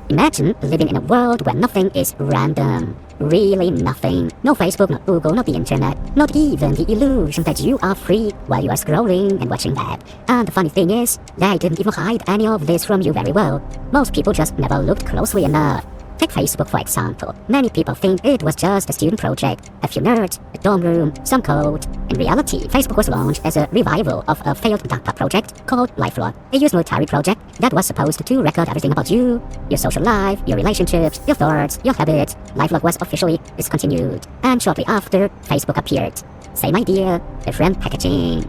Imagine living in a world where nothing is random. Really nothing. No Facebook, not Google, not the internet. Not even the illusion that you are free while you are scrolling and watching that. And the funny thing is, they didn't even hide any of this from you very well. Most people just never looked closely enough. Take Facebook for example. Many people think it was just a student project, a few nerds, a dorm room, some code. In reality, Facebook was launched as a revival of a failed DARPA project called LifeLog, a US military project that was supposed to record everything about you, your social life, your relationships, your thoughts, your habits. LifeLog was officially discontinued, and shortly after, Facebook appeared. Same idea, different packaging.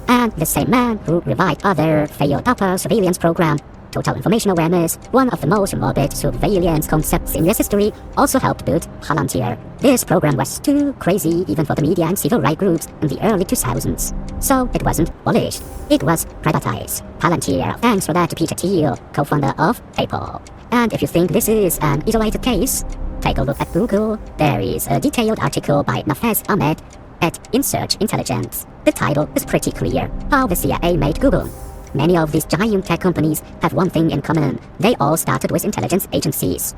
And the same man who revived other failed DARPA surveillance program, Total Information Awareness, one of the most morbid surveillance concepts in US history, also helped build Palantir. This program was too crazy even for the media and civil rights groups in the early 2000s. So it wasn't abolished, it was privatized. Palantir, thanks for that to Peter Thiel, co-founder of PayPal. And if you think this is an isolated case, take a look at Google. There is a detailed article by Nafez Ahmed at InSearch Intelligence. The title is pretty clear: How the CIA Made Google. Many of these giant tech companies have one thing in common. They all started with intelligence agencies.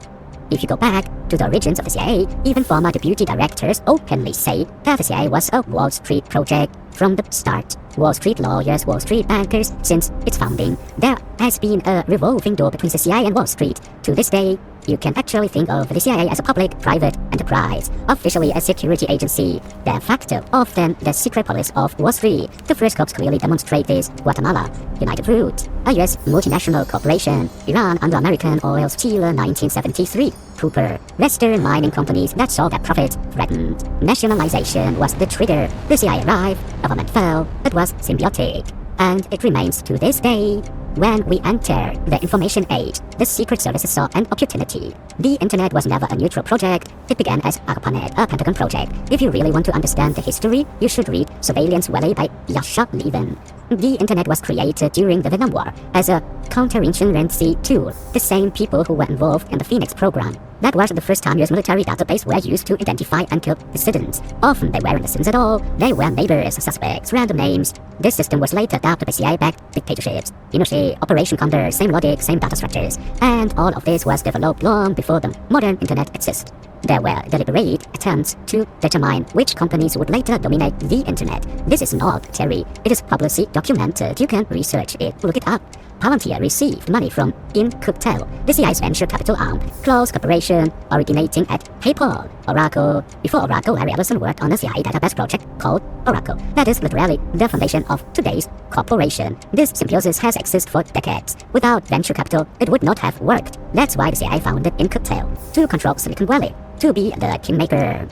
If you go back to the origins of the CIA, even former deputy directors openly say that the CIA was a Wall Street project from the start. Wall Street lawyers, Wall Street bankers, since its founding. There has been a revolving door between the CIA and Wall Street. To this day, you can actually think of the CIA as a public-private enterprise, officially a security agency, de facto often the secret police of Wall Street. The first cops clearly demonstrate this: Guatemala, United Fruit, a US multinational corporation, Iran under American oil stealer 1973, Cooper, Western mining companies that saw their profits threatened. Nationalization was the trigger. The CIA arrived, government fell, it was symbiotic, and it remains to this day. When we enter the information age, the secret services saw an opportunity. The internet was never a neutral project. It began as ARPANET, a Pentagon project. If you really want to understand the history, you should read Surveillance Valley by Yasha Levin. The internet was created during the Vietnam War as a counterinsurgency tool. The same people who were involved in the Phoenix program. That was the first time US military database were used to identify and kill dissidents. Often they weren't dissidents at all, they were neighbors, suspects, random names. This system was later adopted by CIA-backed dictatorships. Pinochet, Operation Condor, same logic, same data structures. And all of this was developed long before the modern internet existed. There were deliberate attempts to determine which companies would later dominate the internet. This is not theory, it is publicly documented. You can research it, look it up. Palantir received money from In-Q-Tel, the CIA's venture capital arm, close corporation originating at PayPal, Oracle. Before Oracle, Larry Ellison worked on a CIA database project called Oracle. That is literally the foundation of today's corporation. This symbiosis has existed for decades. Without venture capital, it would not have worked. That's why the CIA founded In-Q-Tel, to control Silicon Valley, to be the kingmaker.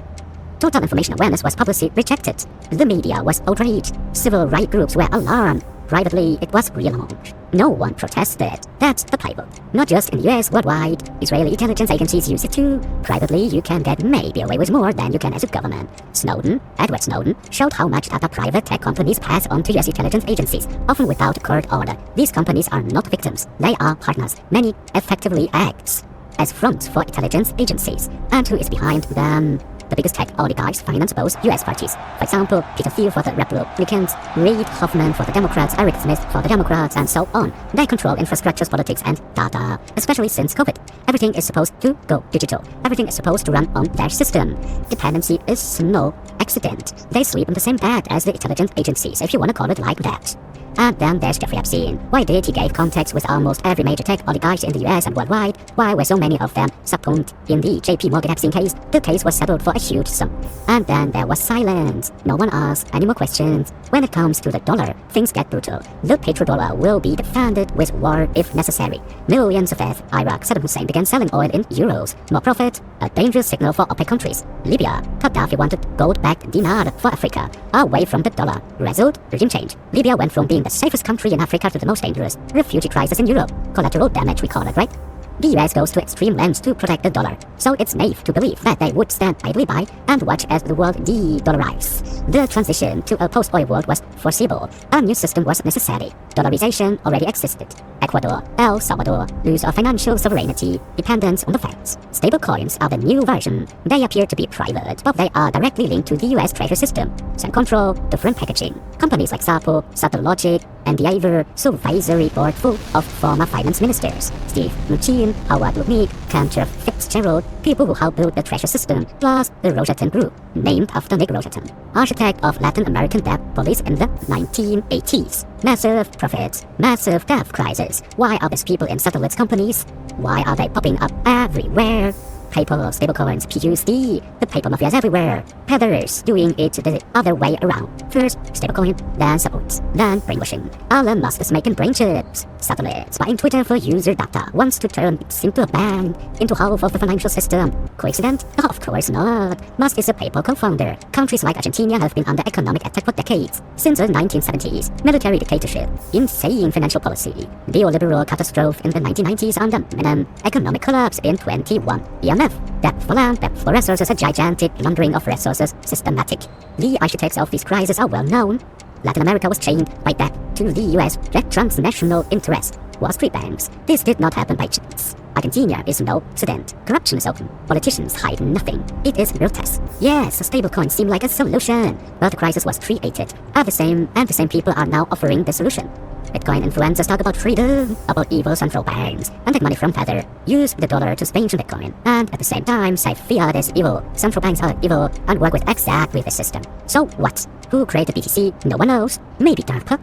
Total Information Awareness was publicly rejected. The media was outraged. Civil rights groups were alarmed. Privately, it was relaunched. No one protested. That's the playbook. Not just in US, worldwide. Israeli intelligence agencies use it too. Privately, you can get maybe away with more than you can as a government. Snowden, Edward Snowden, showed how much data private tech companies pass on to US intelligence agencies, often without court order. These companies are not victims. They are partners. Many effectively acts as fronts for intelligence agencies. And who is behind them? The biggest tech oligarchs finance both US parties. For example, Peter Thiel for the Republicans, Reid Hoffman for the Democrats, Eric Smith for the Democrats, and so on. They control infrastructures, politics, and data, especially since COVID. Everything is supposed to go digital. Everything is supposed to run on their system. Dependency is no accident. They sleep in the same bed as the intelligence agencies, if you want to call it like that. And then there's Jeffrey Epstein. Why did he give contacts with almost every major tech oligarchs in the US and worldwide? Why were so many of them subpoenaed? In the JP Morgan Epstein case, the case was settled for a huge sum. And then there was silence. No one asked any more questions. When it comes to the dollar, things get brutal. The petrodollar will be defended with war if necessary. Millions of deaths. Iraq, Saddam Hussein began selling oil in euros. More profit, a dangerous signal for OPEC countries. Libya, Gaddafi wanted gold-backed dinar for Africa, away from the dollar. Result, regime change. Libya went from being the safest country in Africa to the most dangerous. Refugee crisis in Europe. Collateral damage, we call it, right? The US goes to extreme lengths to protect the dollar, so it's naive to believe that they would stand idly by and watch as the world de-dollarized. The transition to a post-oil world was foreseeable. A new system was necessary. Dollarization already existed. Ecuador, El Salvador lose our financial sovereignty, dependence on the Feds. Stable coins are the new version. They appear to be private, but they are directly linked to the US treasury system. Same control, different packaging. Companies like Xapo, Subtle Logic, and the ever-supervisory board full of former finance ministers, Steve Mnuchin, Howard Lutnick, Cantor Fitzgerald, people who helped build the treasure system, plus the Rohatyn Group, named after Nick Rohatyn, architect of Latin American debt police in the 1980s. Massive profits, massive debt crisis. Why are these people in satellite companies? Why are they popping up everywhere? Paper stablecoins, PUSD, the paper mafia is everywhere. Peddlers doing it the other way around. First stablecoin, then supports, then brainwashing. Elon Musk is making brain chips. Satellites buying Twitter for user data, wants to turn it into a bank, into half of the financial system. Coincidence? Of course not. Musk is a PayPal co-founder. Countries like Argentina have been under economic attack for decades. Since the 1970s, military dictatorship, insane financial policy, neoliberal catastrophe in the 1990s, and the economic collapse in 21. EMF, debt for land, debt for resources, a gigantic laundering of resources, systematic. The architects of this crisis are well known. Latin America was chained by debt to the US transnational interest. Wall Street banks. This did not happen by chance. Argentina is no accident. Corruption is open. Politicians hide nothing. It is grotesque. Yes, stablecoins seem like a solution, but the crisis was created. And the same people are now offering the solution. Bitcoin influencers talk about freedom, about evil central banks, and take money from Tether. Use the dollar to spin to Bitcoin, and at the same time say fiat is evil, central banks are evil, and work with exactly the system. So what? Who created BTC? No one knows. Maybe DARPA?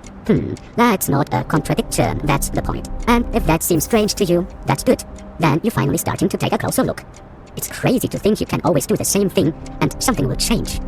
That's not a contradiction, that's the point. And if that seems strange to you, that's good. Then you're finally starting to take a closer look. It's crazy to think you can always do the same thing, and something will change.